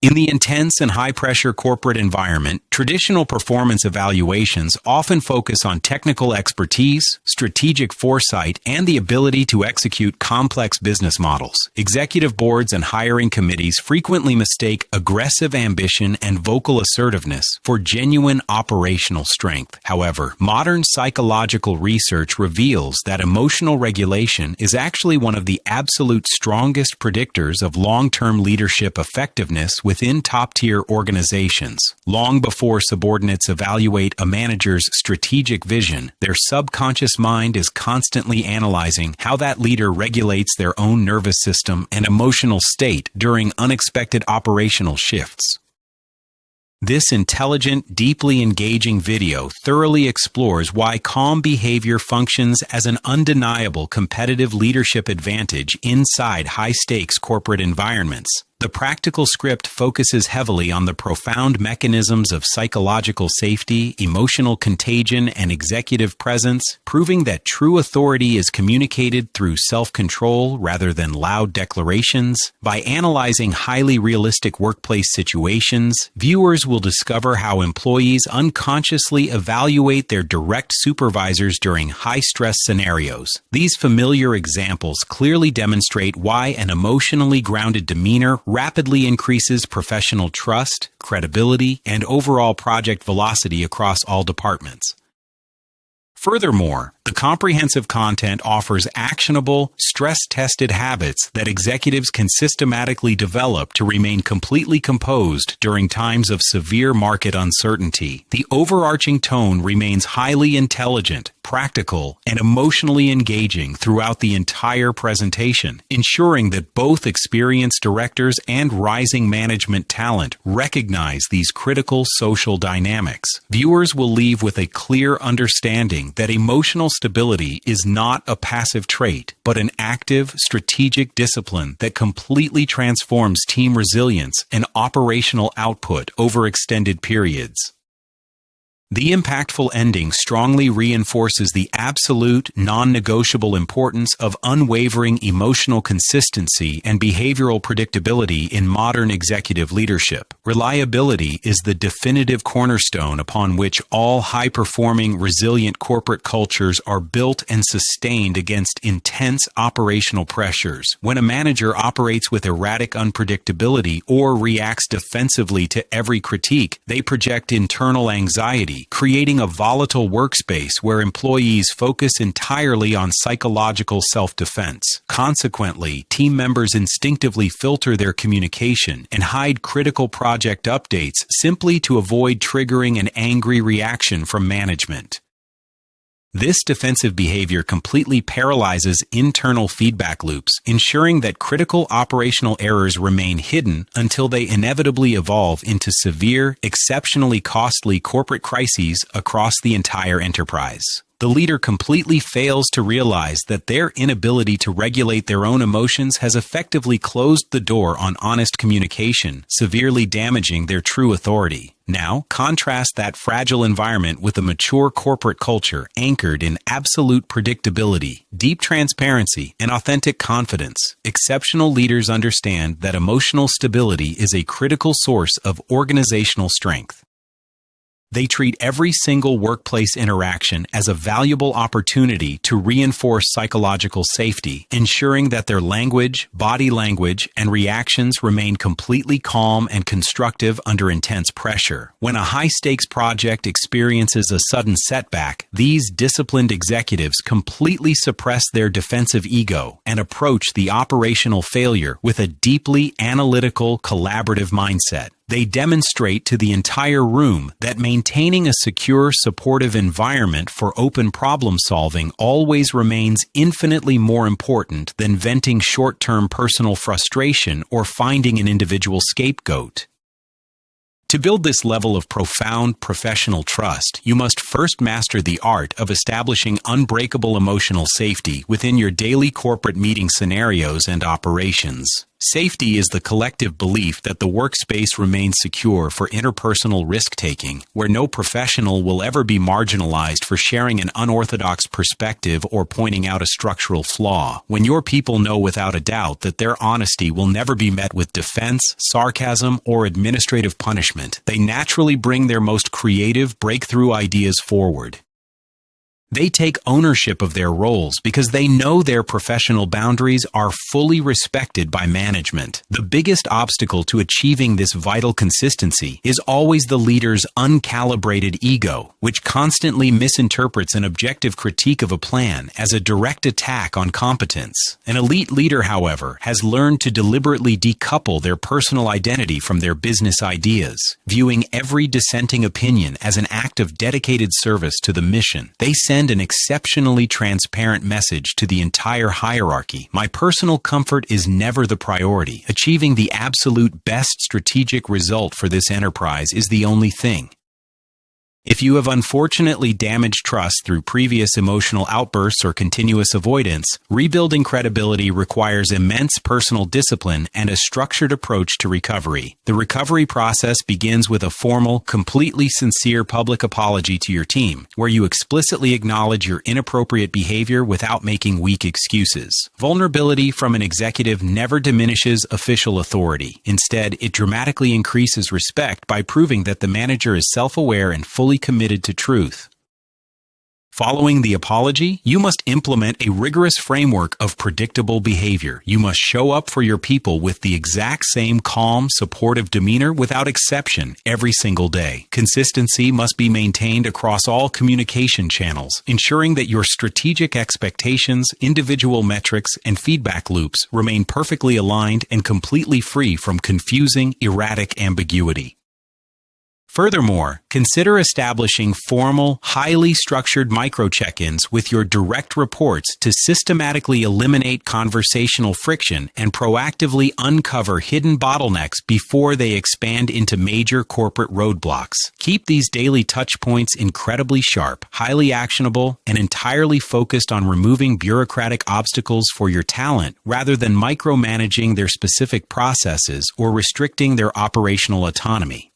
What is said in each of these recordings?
In the intense and high-pressure corporate environment, traditional performance evaluations often focus on technical expertise, strategic foresight, and the ability to execute complex business models. Executive boards and hiring committees frequently mistake aggressive ambition and vocal assertiveness for genuine operational strength. However, modern psychological research reveals that emotional regulation is actually one of the absolute strongest predictors of long-term leadership effectiveness within top-tier organizations. Long before subordinates evaluate a manager's strategic vision, their subconscious mind is constantly analyzing how that leader regulates their own nervous system and emotional state during unexpected operational shifts. This intelligent, deeply engaging video thoroughly explores why calm behavior functions as an undeniable competitive leadership advantage inside high-stakes corporate environments. The practical script focuses heavily on the profound mechanisms of psychological safety, emotional contagion, and executive presence, proving that true authority is communicated through self-control rather than loud declarations. By analyzing highly realistic workplace situations, viewers will discover how employees unconsciously evaluate their direct supervisors during high-stress scenarios. These familiar examples clearly demonstrate why an emotionally grounded demeanor rapidly increases professional trust, credibility, and overall project velocity across all departments. Furthermore, the comprehensive content offers actionable, stress-tested habits that executives can systematically develop to remain completely composed during times of severe market uncertainty. The overarching tone remains highly intelligent, practical, and emotionally engaging throughout the entire presentation, ensuring that both experienced directors and rising management talent recognize these critical social dynamics. Viewers will leave with a clear understanding that emotional stability is not a passive trait, but an active, strategic discipline that completely transforms team resilience and operational output over extended periods. The impactful ending strongly reinforces the absolute, non-negotiable importance of unwavering emotional consistency and behavioral predictability in modern executive leadership. Reliability is the definitive cornerstone upon which all high-performing, resilient corporate cultures are built and sustained against intense operational pressures. When a manager operates with erratic unpredictability or reacts defensively to every critique, they project internal anxiety, creating a volatile workspace where employees focus entirely on psychological self-defense. Consequently, team members instinctively filter their communication and hide critical project updates simply to avoid triggering an angry reaction from management. This defensive behavior completely paralyzes internal feedback loops, ensuring that critical operational errors remain hidden until they inevitably evolve into severe, exceptionally costly corporate crises across the entire enterprise. The leader completely fails to realize that their inability to regulate their own emotions has effectively closed the door on honest communication, severely damaging their true authority. Now, contrast that fragile environment with a mature corporate culture anchored in absolute predictability, deep transparency, and authentic confidence. Exceptional leaders understand that emotional stability is a critical source of organizational strength. They treat every single workplace interaction as a valuable opportunity to reinforce psychological safety, ensuring that their language, body language, and reactions remain completely calm and constructive under intense pressure. When a high-stakes project experiences a sudden setback, these disciplined executives completely suppress their defensive ego and approach the operational failure with a deeply analytical, collaborative mindset. They demonstrate to the entire room that maintaining a secure, supportive environment for open problem solving always remains infinitely more important than venting short-term personal frustration or finding an individual scapegoat. To build this level of profound professional trust, you must first master the art of establishing unbreakable emotional safety within your daily corporate meeting scenarios and operations. Safety is the collective belief that the workspace remains secure for interpersonal risk-taking, where no professional will ever be marginalized for sharing an unorthodox perspective or pointing out a structural flaw. When your people know without a doubt that their honesty will never be met with defense, sarcasm, or administrative punishment, they naturally bring their most creative breakthrough ideas forward. They take ownership of their roles because they know their professional boundaries are fully respected by management. The biggest obstacle to achieving this vital consistency is always the leader's uncalibrated ego, which constantly misinterprets an objective critique of a plan as a direct attack on competence. An elite leader, however, has learned to deliberately decouple their personal identity from their business ideas, viewing every dissenting opinion as an act of dedicated service to the mission. They send an exceptionally transparent message to the entire hierarchy. My personal comfort is never the priority. Achieving the absolute best strategic result for this enterprise is the only thing. If you have unfortunately damaged trust through previous emotional outbursts or continuous avoidance, rebuilding credibility requires immense personal discipline and a structured approach to recovery. The recovery process begins with a formal, completely sincere public apology to your team, where you explicitly acknowledge your inappropriate behavior without making weak excuses. Vulnerability from an executive never diminishes official authority. Instead, it dramatically increases respect by proving that the manager is self-aware and fully committed to truth. Following the apology, you must implement a rigorous framework of predictable behavior. You must show up for your people with the exact same calm, supportive demeanor without exception every single day. Consistency must be maintained across all communication channels, ensuring that your strategic expectations, individual metrics, and feedback loops remain perfectly aligned and completely free from confusing, erratic ambiguity. Furthermore, consider establishing formal, highly structured micro-check-ins with your direct reports to systematically eliminate conversational friction and proactively uncover hidden bottlenecks before they expand into major corporate roadblocks. Keep these daily touchpoints incredibly sharp, highly actionable, and entirely focused on removing bureaucratic obstacles for your talent rather than micromanaging their specific processes or restricting their operational autonomy.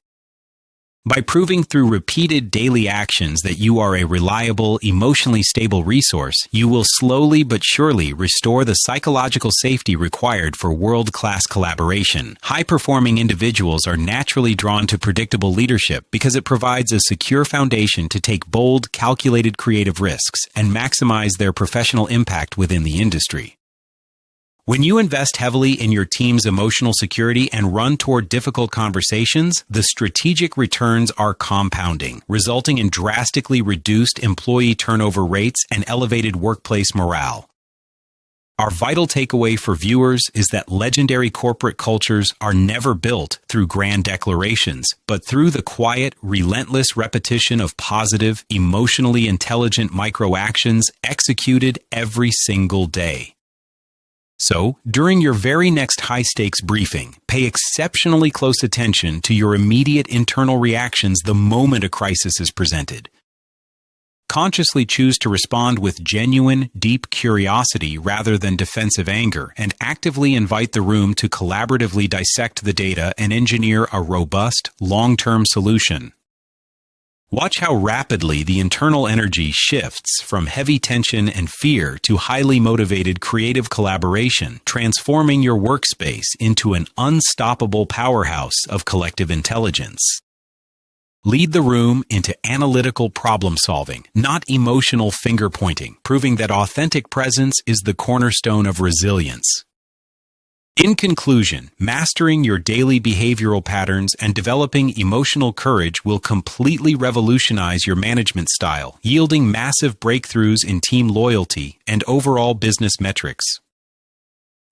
By proving through repeated daily actions that you are a reliable, emotionally stable resource, you will slowly but surely restore the psychological safety required for world-class collaboration. High-performing individuals are naturally drawn to predictable leadership because it provides a secure foundation to take bold, calculated creative risks and maximize their professional impact within the industry. When you invest heavily in your team's emotional security and run toward difficult conversations, the strategic returns are compounding, resulting in drastically reduced employee turnover rates and elevated workplace morale. Our vital takeaway for viewers is that legendary corporate cultures are never built through grand declarations, but through the quiet, relentless repetition of positive, emotionally intelligent micro-actions executed every single day. So, during your very next high-stakes briefing, pay exceptionally close attention to your immediate internal reactions the moment a crisis is presented. Consciously choose to respond with genuine, deep curiosity rather than defensive anger, and actively invite the room to collaboratively dissect the data and engineer a robust, long-term solution. Watch how rapidly the internal energy shifts from heavy tension and fear to highly motivated creative collaboration, transforming your workspace into an unstoppable powerhouse of collective intelligence. Lead the room into analytical problem solving, not emotional finger pointing, proving that authentic presence is the cornerstone of resilience. In conclusion, mastering your daily behavioral patterns and developing emotional courage will completely revolutionize your management style, yielding massive breakthroughs in team loyalty and overall business metrics.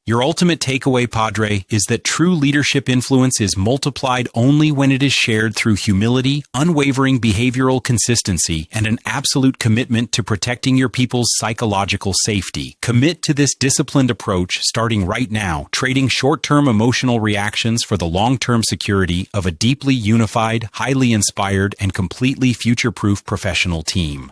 Your ultimate takeaway, Padre, is that true leadership influence is multiplied only when it is shared through humility, unwavering behavioral consistency, and an absolute commitment to protecting your people's psychological safety. Commit to this disciplined approach starting right now, trading short-term emotional reactions for the long-term security of a deeply unified, highly inspired, and completely future-proof professional team.